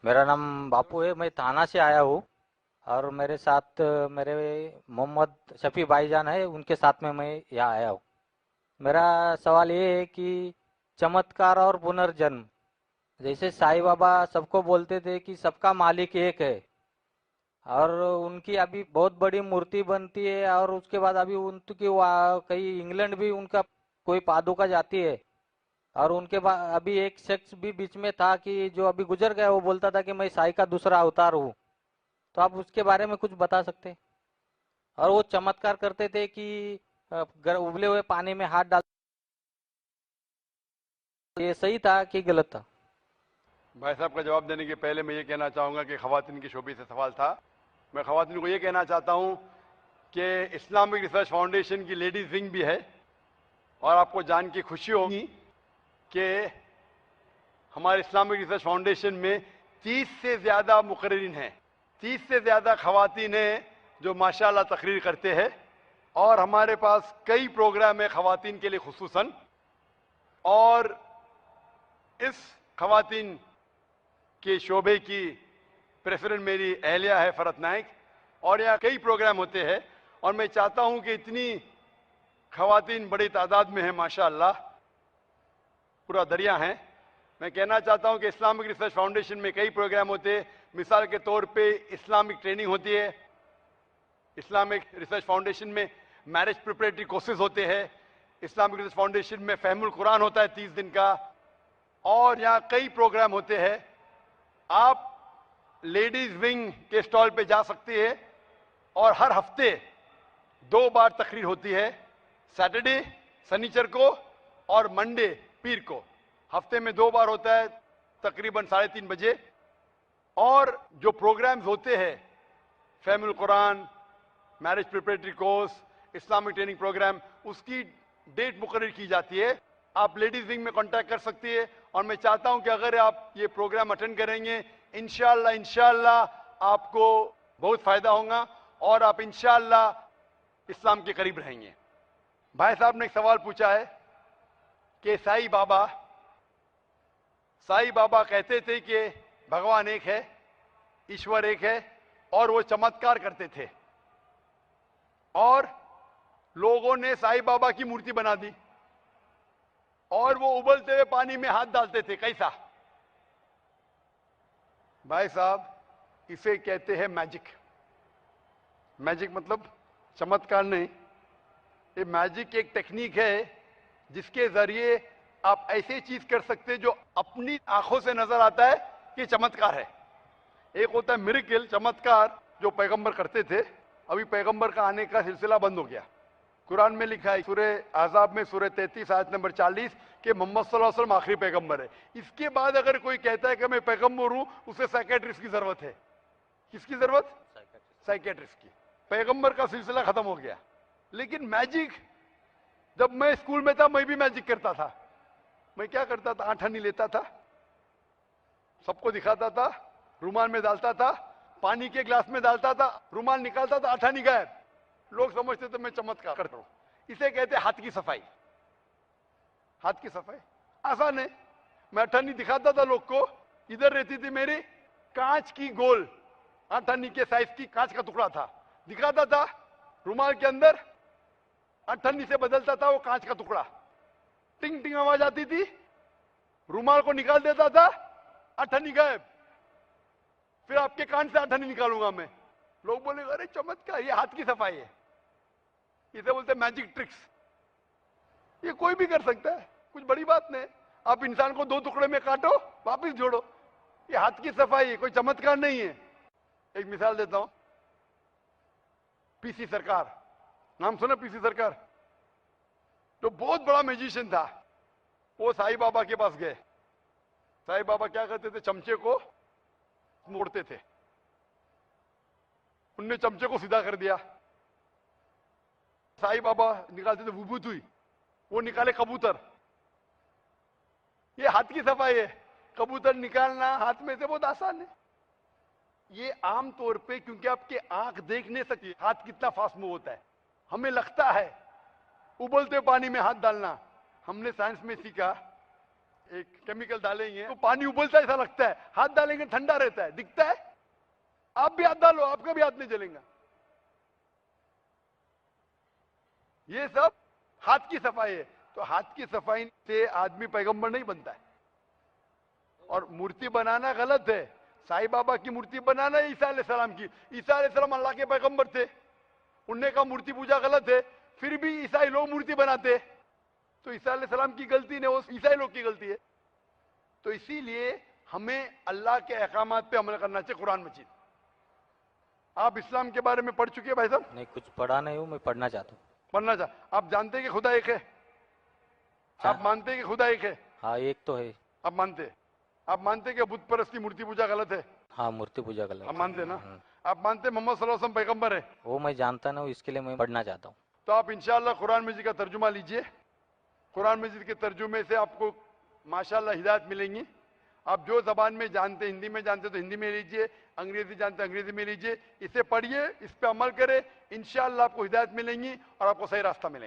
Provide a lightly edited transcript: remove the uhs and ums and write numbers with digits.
मेरा नाम बापू है। मैं थाना से आया हूँ और मेरे साथ मेरे मोहम्मद शफी भाईजान है, उनके साथ में मैं यहाँ आया हूँ। मेरा सवाल ये है कि चमत्कार और पुनर्जन्म, जैसे साईं बाबा सबको बोलते थे कि सबका मालिक एक है, और उनकी अभी बहुत बड़ी मूर्ति बनती है, और उसके बाद अभी उनकी कहीं इंग्लैंड भी उनका कोई पादुका जाती है। और उनके बाद अभी एक शख्स भी बीच में था कि जो अभी गुजर गया, वो बोलता था कि मैं साईं का दूसरा अवतार हूँ। तो आप उसके बारे में कुछ बता सकते हैं? और वो चमत्कार करते थे कि उबले हुए पानी में हाथ डाल, ये सही था कि गलत था? भाई साहब का जवाब देने के पहले मैं ये कहना चाहूंगा कि खवातीन की शोबे से सवाल था। मैं खवातीन को ये कहना चाहता हूं कि इस्लामिक रिसर्च फाउंडेशन की लेडीज विंग भी है, और आपको जान के खुशी होगी कि हमारे इस्लामिक रिसर्च फाउंडेशन में 30 से ज्यादा मुकर्रिरीन हैं, 30 से ज्यादा खवातीन हैं जो माशाल्लाह तकरीर करते हैं। और हमारे पास कई प्रोग्राम है खवातीन के लिए खुसूसन। और इस खवातीन के शोबे की प्रेसिडेंट मेरी अहलिया है फरत नाइक, और यहाँ कई प्रोग्राम होते हैं। और मैं चाहता हूं कि इतनी खवातीन बड़ी तादाद में है माशाअल्लाह, पूरा दरिया है। मैं कहना चाहता हूं कि इस्लामिक रिसर्च फाउंडेशन में कई प्रोग्राम होते हैं। मिसाल के तौर पे इस्लामिक ट्रेनिंग होती है, इस्लामिक रिसर्च फाउंडेशन में मैरिज प्रिपरेटरी कोर्सेज होते हैं, इस्लामिक रिसर्च फाउंडेशन में फहमुल कुरान होता है 30 दिन का, और यहाँ कई प्रोग्राम होते हैं। आप लेडीज विंग के स्टॉल पे जा सकते हैं, और हर हफ्ते 2 बार तकरीर होती है, सैटरडे शनिचर को और मंडे पीर को। हफ्ते में 2 बार होता है, तकरीबन 3:30 बजे। और जो प्रोग्राम्स होते हैं, फहमुल कुरान, marriage preparatory course, Islamic training programme, उसकी डेट मुकर्रर की जाती है। आप लेडीज विंग में कांटेक्ट कर सकती है। और मैं चाहता हूं कि अगर आप ये प्रोग्राम अटेंड करेंगे, इंशाअल्लाह इंशाअल्लाह आपको बहुत फायदा होगा, और आप इंशाअल्लाह इस्लाम के करीब रहेंगे। भाई साहब ने एक सवाल पूछा है कि साईं बाबा कहते थे कि भगवान एक है, ईश्वर एक है, और वो चमत्कार करते थे, और लोगों ने साईं बाबा की मूर्ति बना दी, और वो उबलते हुए पानी में हाथ डालते थे। कैसा? भाई साहब, इसे कहते हैं मैजिक। मैजिक मतलब चमत्कार नहीं। ये मैजिक एक टेक्निक है जिसके जरिए आप ऐसी चीज कर सकते हैं जो अपनी आंखों से नजर आता है कि चमत्कार है। एक होता है मिरेकल, चमत्कार, जो पैगंबर करते थे। अभी पैगंबर का आने का सिलसिला बंद हो गया। कुरान में लिखा है सूरह आज़ाब में सूरह 33 आयत नंबर 40 कि मोहम्मद सल्लल्लाहु अलैहि वसल्लम आखिरी पैगंबर है। इसके बाद अगर कोई कहता है कि मैं पैगंबर हूं, उसे साइकेट्रिस्ट की जरूरत है। किसकी जरूरत? साइकेट्रिस्ट की। पैगंबर का सिलसिला खत्म हो गया। लेकिन मैजिक, जब मैं स्कूल में था मैं भी मैजिक करता था। मैं क्या करता था? आठानी लेता था, सबको दिखाता था, रुमाल में डालता था, पानी के ग्लास में डालता था, रुमाल निकालता था, आठानी गायब। लोग समझते थे मैं चमत्कार करता हूं। इसे कहते हैं हाथ की सफाई। हाथ की सफाई आसान है। मैं अठानी दिखाता था लोग को, इधर रहती थी मेरी कांच की गोल अठानी के साइज की कांच का टुकड़ा था, दिखाता था, रुमाल के अंदर अठन्नी से बदलता था वो कांच का टुकड़ा, टिंग टिंग आवाज आती थी, रुमाल को निकाल देता था, अठन्नी गायब। फिर आपके कान से अठन्नी निकालूंगा मैं। लोग बोले अरे चमत्कार, ये हाथ की सफाई है, इसे बोलते मैजिक ट्रिक्स। ये कोई भी कर सकता है, कुछ बड़ी बात नहीं। आप इंसान को 2 टुकड़े में काटो, वापिस जोड़ो, ये हाथ की सफाई है, कोई चमत्कार नहीं है। एक मिसाल देता हूं। पीसी सरकार, नाम सुना? पीसी सरकार तो बहुत बड़ा म्यूजिशियन था। वो साईं बाबा के पास गए। साईं बाबा क्या करते थे? चमचे को मोड़ते थे। उनने चमचे को सीधा कर दिया। साईं बाबा निकालते थे विभूति, वो निकाले कबूतर। ये हाथ की सफाई है। कबूतर निकालना हाथ में से बहुत आसान है। ये आमतौर पे, क्योंकि आपके आंख देख नहीं सकती हाथ कितना फास्ट मूव होता है, हमें लगता है उबलते पानी में हाथ डालना। हमने साइंस में सीखा एक केमिकल डालेंगे तो पानी उबलता ऐसा लगता है, हाथ डालेंगे ठंडा रहता है, दिखता है। आप भी हाथ डालो, आपका भी हाथ नहीं जलेगा। ये सब हाथ की सफाई है। तो हाथ की सफाई से आदमी पैगंबर नहीं बनता है। और मूर्ति बनाना गलत है। साईं बाबा की मूर्ति बनाना है ईसा अलैहिस्सलाम की। ईसा अलैहिस्सलाम अल्लाह के पैगंबर थे, उनने कहा मूर्ति पूजा गलत है, फिर भी ईसाई लोग मूर्ति बनाते हैं। तो ईसा अलैहिस्सलाम की गलती नहीं, वो ईसाई लोग की गलती है। तो इसीलिए हमें अल्लाह के अहकामात पे अमल करना चाहिए। कुरान मजीद, आप इस्लाम के बारे में पढ़ चुके हैं भाई साहब? नहीं, कुछ पढ़ा नहीं हूँ, मैं पढ़ना चाहता हूँ। पढ़ना चाह। आप जानते हैं कि खुदा एक है? आप मानते हैं कि खुदा एक है? हाँ, एक तो है। आप मानते हैं? आप मानते हैं कि बुत परस्ती मूर्ति पूजा गलत है? हाँ, मूर्ति पूजा गलत। आप मानते हैं ना? आप मानते हैं मोहम्मद सल्लल्लाहु अलैहि वसल्लम पैगंबर है? वो मैं जानता ना हूँ, इसके लिए मैं पढ़ना चाहता हूँ। तो आप इंशाअल्लाह कुरान मजीद का तर्जुमा लीजिए। कुरान मजीद के तर्जुमे से आपको माशाअल्लाह हिदायत मिलेंगी। आप जो जबान में जानते, हिंदी में जानते तो हिंदी में लीजिए, अंग्रेजी जानते अंग्रेजी में लीजिए। इसे पढ़िए, इस पे अमल करें, इंशाअल्लाह आपको हिदायत मिलेंगी और आपको सही रास्ता मिलेगा।